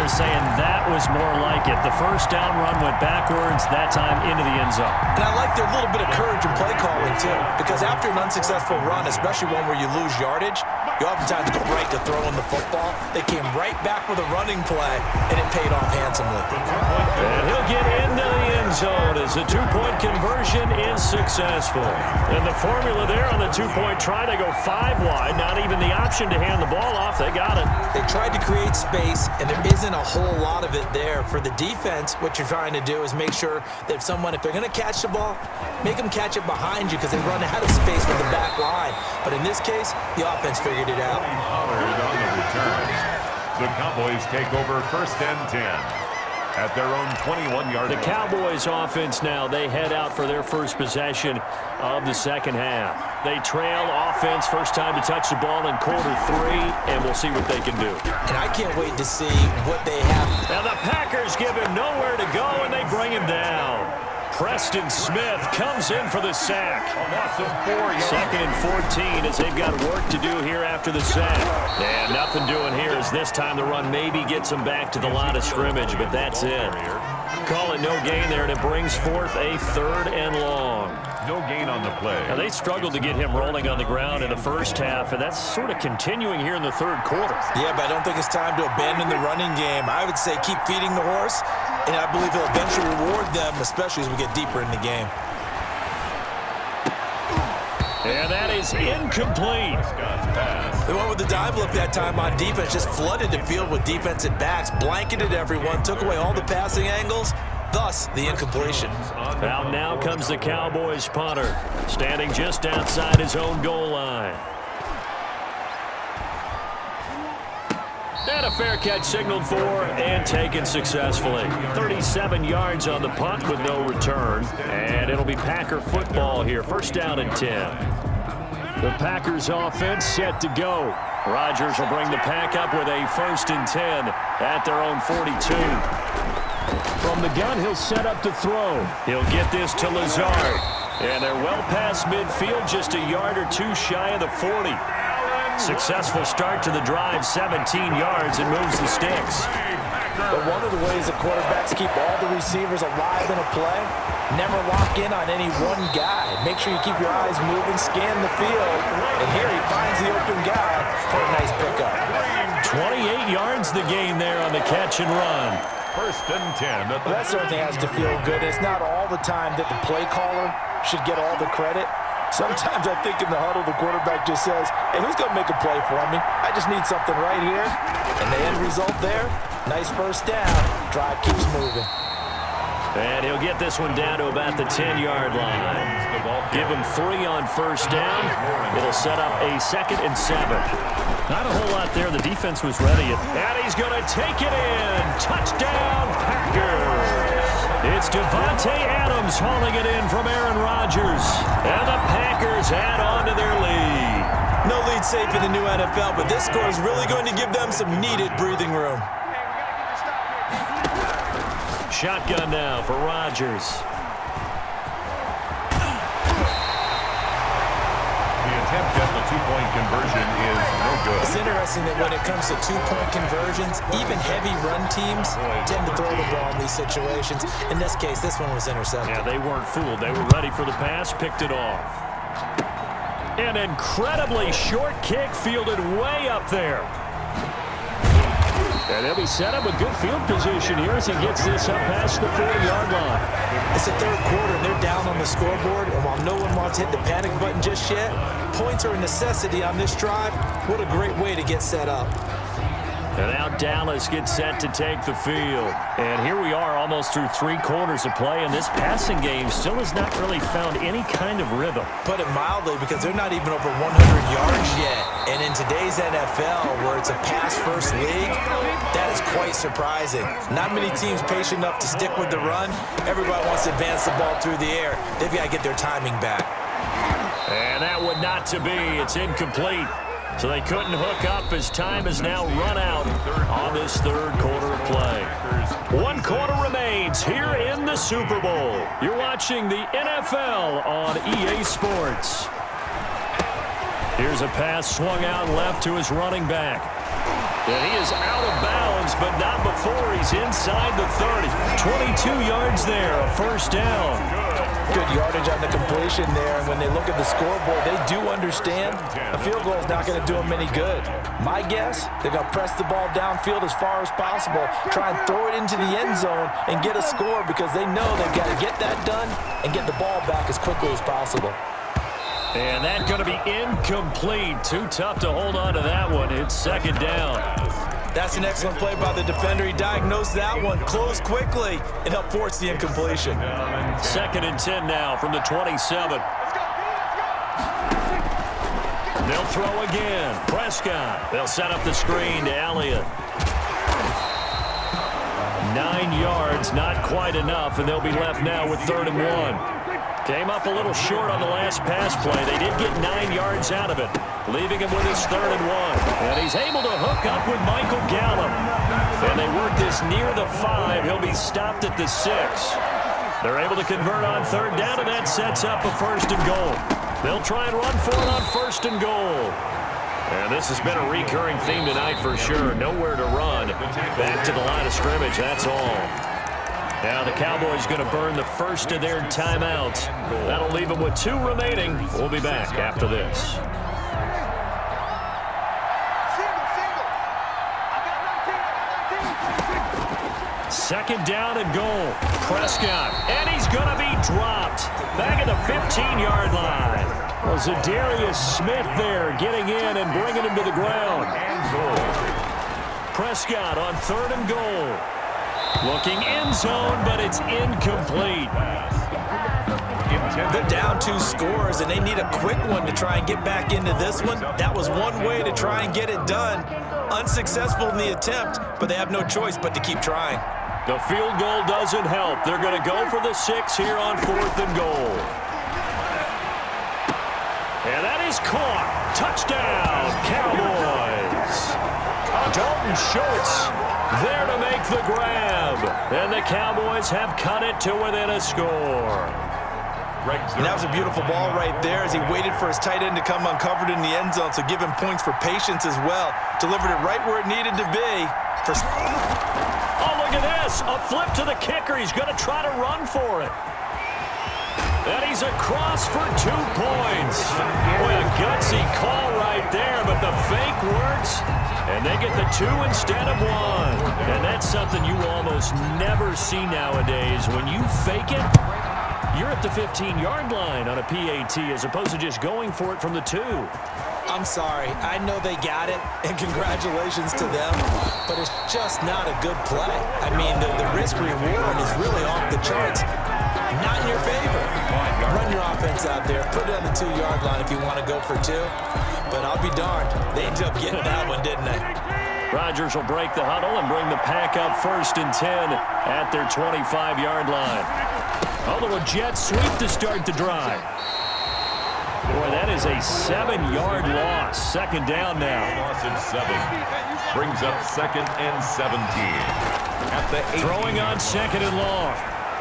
are saying that was more like it. The first down run went backwards, that time into the end zone. And I like their little bit of courage in play calling, too, because after an unsuccessful run, especially one where you lose yardage, you oftentimes go right to throwing the football. They came right back with a running play, and it paid off handsomely. And he'll get into the end zone as the two-point conversion is successful. And the formula there on the two-point try to go 5 wide, not even the option to hand the ball off. They got it. They tried to create space, and there isn't a whole lot of it there. For the defense, what you're trying to do is make sure that if they're going to catch the ball, make them catch it behind you because they run out of space with the back line. But in this case, the offense figured it out. On the return, the Cowboys take over 1st and 10 at their own 21-yard line. The Cowboys offense now, they head out for their first possession of the second half. They trail offense, first time to touch the ball in quarter 3, and we'll see what they can do. And I can't wait to see what they have. Now the Packers give him nowhere to go, and they bring him down. Preston Smith comes in for the sack. A loss of 4 yards. 2nd and 14 as they've got work to do here after the sack. And nothing doing here as this time the run maybe gets them back to the line of scrimmage, but that's it. Call it no gain there, and it brings forth a 3rd and long. No gain on the play. Now they struggled to get him rolling on the ground in the first half, and that's sort of continuing here in the 3rd quarter. Yeah, but I don't think it's time to abandon the running game. I would say keep feeding the horse, and I believe he'll eventually reward them, especially as we get deeper in the game. And that is incomplete. They went with the dime look that time on defense, just flooded the field with defensive backs, blanketed everyone, took away all the passing angles, thus the incompletion. Out now comes the Cowboys punter, standing just outside his own goal line. And a fair catch signaled for and taken successfully. 37 yards on the punt with no return. And it'll be Packer football here. 1st down and 10. The Packers offense set to go. Rodgers will bring the pack up with a 1st and 10 at their own 42. From the gun, he'll set up to throw. He'll get this to Lazard. And they're well past midfield, just a yard or 2 shy of the 40. Successful start to the drive, 17 yards, and moves the sticks. But one of the ways the quarterbacks keep all the receivers alive in a play, never lock in on any one guy. Make sure you keep your eyes moving, scan the field, and here he finds the open guy for a nice pickup. 28 yards the gain there on the catch and run. 1st and 10. Well, that certainly has to feel good. It's not all the time that the play caller should get all the credit. Sometimes I think in the huddle, the quarterback just says, hey, who's going to make a play for me? I just need something right here. And the end result there, nice 1st down. Drive keeps moving. And he'll get this one down to about the 10-yard line. Give him 3 on 1st down. It'll set up a 2nd and 7. Not a whole lot there. The defense was ready. And he's going to take it in. Touchdown, Packers. It's Devontae Adams hauling it in from Aaron Rodgers. And the Packers add on to their lead. No lead safe in the new NFL, but this score is really going to give them some needed breathing room. Shotgun now for Rodgers. The attempt at the 2-point conversion is no good. It's interesting that when it comes to 2-point conversions, even heavy run teams tend to throw the ball in these situations. In this case, this one was intercepted. Yeah, they weren't fooled. They were ready for the pass, picked it off. An incredibly short kick fielded way up there. And they'll be set up with good field position here as he gets this up past the 40-yard line. It's the 3rd quarter, and they're down on the scoreboard, and while no one wants to hit the panic button just yet, points are a necessity on this drive. What a great way to get set up. And now Dallas gets set to take the field. And here we are almost through 3 quarters of play, and this passing game still has not really found any kind of rhythm. Put it mildly, because they're not even over 100 yards yet. And in today's NFL, where it's a pass-first league, that is quite surprising. Not many teams patient enough to stick with the run. Everybody wants to advance the ball through the air. They've got to get their timing back. And that would not to be. It's incomplete. So they couldn't hook up as time is now run out on this 3rd quarter of play. 1 quarter remains here in the Super Bowl. You're watching the NFL on EA Sports. Here's a pass swung out left to his running back. And he is out of bounds, but not before 4. He's inside the 30. 22 yards there, a first down. Good yardage on the completion there, and when they look at the scoreboard, they do understand a field goal is not going to do them any good. My guess, they're going to press the ball downfield as far as possible, try and throw it into the end zone and get a score because they know they've got to get that done and get the ball back as quickly as possible. And that's going to be incomplete. Too tough to hold on to that one. It's second down. That's an excellent play by the defender. He diagnosed that one, closed quickly, and helped force the incompletion. Second and 10 now from the 27. They'll throw again. Prescott. They'll set up the screen to Elliott. 9 yards, not quite enough, and they'll be left now with 3rd and 1. Came up a little short on the last pass play. They did get 9 yards out of it, leaving him with his 3rd and 1. And he's able to hook up with Michael Gallup. And they work this near the 5. He'll be stopped at the 6. They're able to convert on 3rd down, and that sets up a 1st and goal. They'll try and run for it on 1st and goal. And this has been a recurring theme tonight for sure. Nowhere to run. Back to the line of scrimmage, that's all. Now the Cowboys going to burn the first of their timeouts. That'll leave them with 2 remaining. We'll be back after this. Second down and goal. Prescott. And he's going to be dropped. Back at the 15-yard line. Well, Zadarius Smith there getting in and bringing him to the ground. Prescott on 3rd and goal. Looking end zone, but it's incomplete. They're down 2 scores, and they need a quick one to try and get back into this one. That was one way to try and get it done. Unsuccessful in the attempt, but they have no choice but to keep trying. The field goal doesn't help. They're going to go for the 6 here on 4th and goal. And that is caught. Touchdown, Cowboys. Dalton Schultz there to make the grab. And the Cowboys have cut it to within a score. And that was a beautiful ball right there as he waited for his tight end to come uncovered in the end zone, so give him points for patience as well. Delivered it right where it needed to be. Oh, look at this. A flip to the kicker. He's going to try to run for it. And he's across for 2 points. Boy, a gutsy call right there, but the fake works, and they get the 2 instead of 1. And that's something you almost never see nowadays. When you fake it, you're at the 15-yard line on a PAT as opposed to just going for it from the 2. I'm sorry. I know they got it, and congratulations to them, but it's just not a good play. I mean, the risk-reward is really off the charts. Not in your favor. Run your offense out there. Put it on the 2-yard line if you want to go for 2. But I'll be darned. They ended up getting that one, didn't they? Rodgers will break the huddle and bring the pack up 1st and 10 at their 25-yard line. Although a jet sweep to start the drive. Boy, that is a 7-yard loss. Second down now. Loss of 7. Brings up 2nd and 17. At the 8. Throwing on 2nd and long.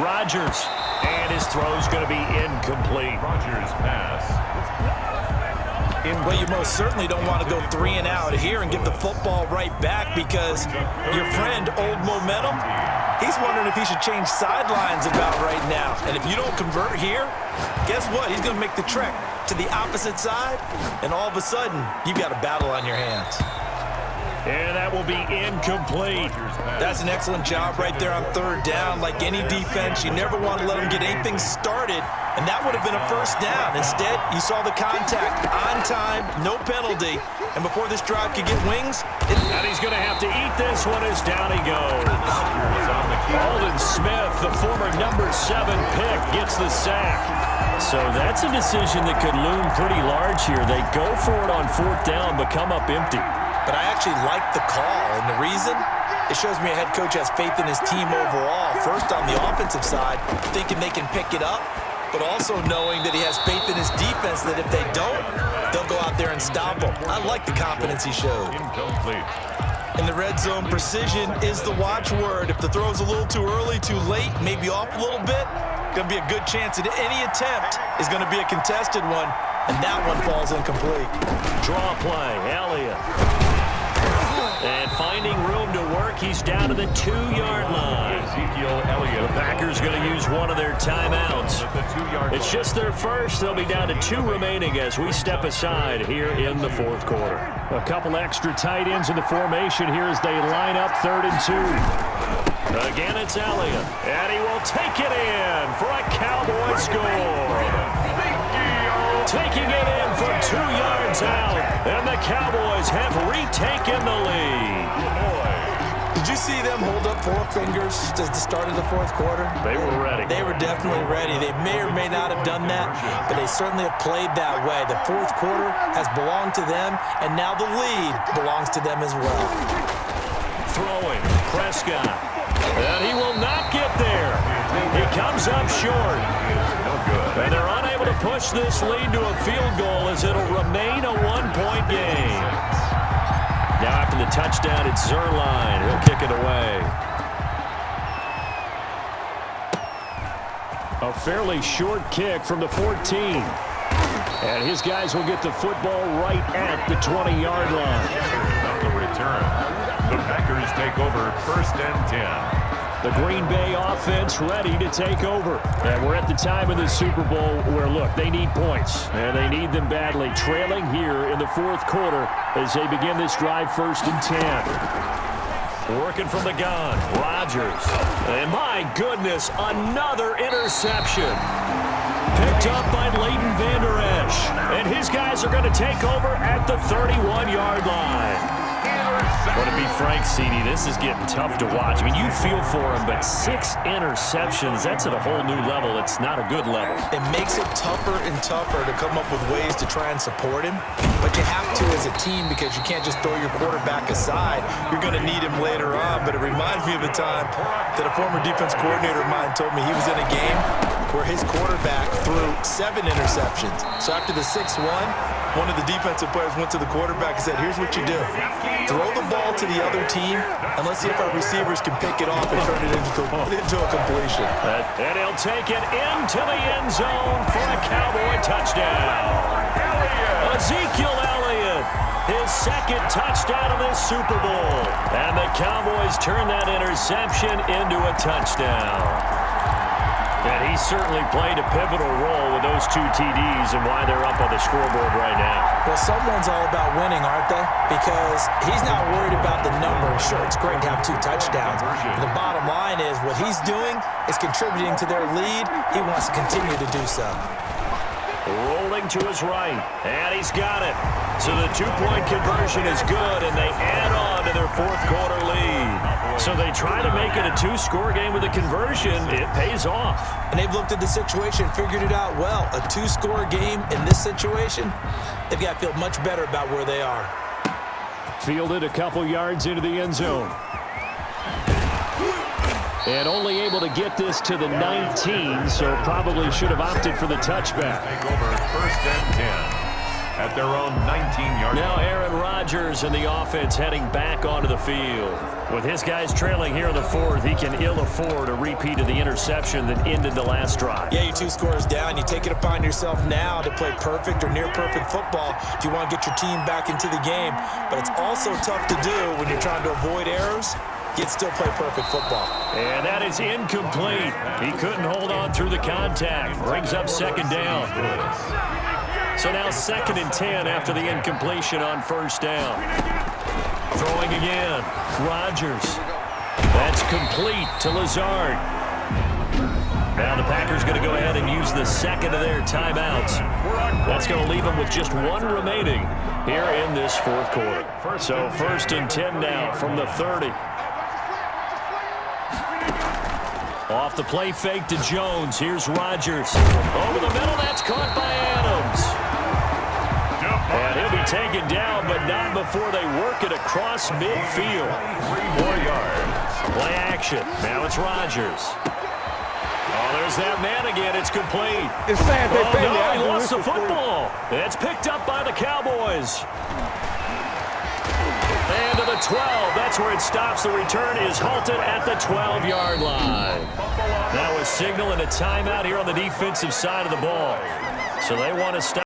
Rodgers. And his throw's going to be incomplete. Rodgers pass. Well, you most certainly don't want to go 3 and out here and give the football right back because your friend, Old Momentum, he's wondering if he should change sidelines about right now. And if you don't convert here, guess what? He's going to make the trek to the opposite side, and all of a sudden, you've got a battle on your hands. And that will be incomplete. That's an excellent job right there on 3rd down. Like any defense, you never want to let them get anything started, and that would have been a 1st down. Instead, you saw the contact on time, no penalty, and before this drive could get wings, and he's going to have to eat this one as down he goes. Aldon Smith, the former number 7 pick, gets the sack. So that's a decision that could loom pretty large here. They go for it on 4th down, but come up empty. But I actually like the call, and the reason? It shows me a head coach has faith in his team overall. First, on the offensive side, thinking they can pick it up, but also knowing that he has faith in his defense that if they don't, they'll go out there and stop them. I like the confidence he showed. Incomplete. In the red zone, precision is the watchword. If the throw's a little too early, too late, maybe off a little bit, going to be a good chance that any attempt is going to be a contested one, and that one falls incomplete. Draw play, Elliott. And finding room to work He's down to the 2-yard line. Ezekiel Elliott. The Packers going to use one of their timeouts. It's just their first. They'll be down to 2 remaining as we step aside here in the fourth quarter. A couple extra tight ends in the formation here as they line up 3rd and 2. Again, it's Elliott, and he will take it in for a Cowboy score. Taking it in from 2 yards out, and the Cowboys have retaken the lead. Did you see them hold up 4 fingers at the start of the fourth quarter? They were ready. They were definitely ready. They may or may not have done that, but they certainly have played that way. The fourth quarter has belonged to them, and now the lead belongs to them as well. Throwing, Prescott, and he will not get there. He comes up short. No good. And they're unable to push this lead to a field goal as it'll remain a 1-point game. Now after the touchdown, it's Zerline. He'll kick it away. A fairly short kick from the 14. And his guys will get the football right at the 20-yard line. On the return, the Packers take over 1st and 10. The Green Bay offense ready to take over. And we're at the time in the Super Bowl where, look, they need points. And they need them badly. Trailing here in the fourth quarter as they begin this drive 1st and 10. Working from the gun, Rodgers. And my goodness, another interception. Picked up by Leighton Vander Esch. And his guys are going to take over at the 31-yard line. But to be frank, CD, this is getting tough to watch. I mean, you feel for him, but 6 interceptions, that's at a whole new level. It's not a good level. It makes it tougher and tougher to come up with ways to try and support him. But you have to as a team because you can't just throw your quarterback aside. You're going to need him later on. But it reminds me of a time that a former defense coordinator of mine told me he was in a game where his quarterback threw 7 interceptions. So after the 6th one of the defensive players went to the quarterback and said, here's what you do. Throw the ball to the other team, and let's see if our receivers can pick it off and turn it into a completion. And he'll take it into the end zone for a Cowboy touchdown. Ezekiel Elliott, his 2nd touchdown of this Super Bowl. And the Cowboys turn that interception into a touchdown. And he certainly played a pivotal role with those 2 TDs and why they're up on the scoreboard right now. Well, someone's all about winning, aren't they? Because he's not worried about the number. Sure, it's great to have 2 touchdowns. But the bottom line is what he's doing is contributing to their lead. He wants to continue to do so. Rolling to his right, and he's got it. So the 2-point conversion is good, and they add on to their fourth quarter lead. So they try to make it a 2-score game with a conversion. It pays off. And they've looked at the situation, figured it out well. A 2-score game in this situation, they've got to feel much better about where they are. Fielded a couple yards into the end zone. And only able to get this to the 19, so probably should have opted for the touchback. Take over 1st and 10 at their own 19-yard line. Now Aaron Rodgers and the offense heading back onto the field. With his guys trailing here in the 4th, he can ill afford a repeat of the interception that ended the last drive. Yeah, you're 2 scores down. You take it upon yourself now to play perfect or near-perfect football if you want to get your team back into the game. But it's also tough to do when you're trying to avoid errors. Yet still play perfect football. And that is incomplete. He couldn't hold on through the contact. Brings up 2nd down. So now 2nd and 10 after the incompletion on 1st down. Throwing again. Rodgers. That's complete to Lazard. Now the Packers going to go ahead and use the 2nd of their timeouts. That's going to leave them with just 1 remaining here in this fourth quarter. So 1st and 10 now from the 30. Off the play fake to Jones. Here's Rodgers. Over the middle, that's caught by Adams. And he'll be taken down, but not before they work it across midfield. 3 more yards. Play action. Now it's Rodgers. Oh, there's that man again. It's complete. It's sad they Oh, no, he lost the football. It's picked up by the Cowboys. And to the 12. That's where it stops. The return is halted at the 12-yard line. That was signaling a timeout here on the defensive side of the ball. So they want to stop.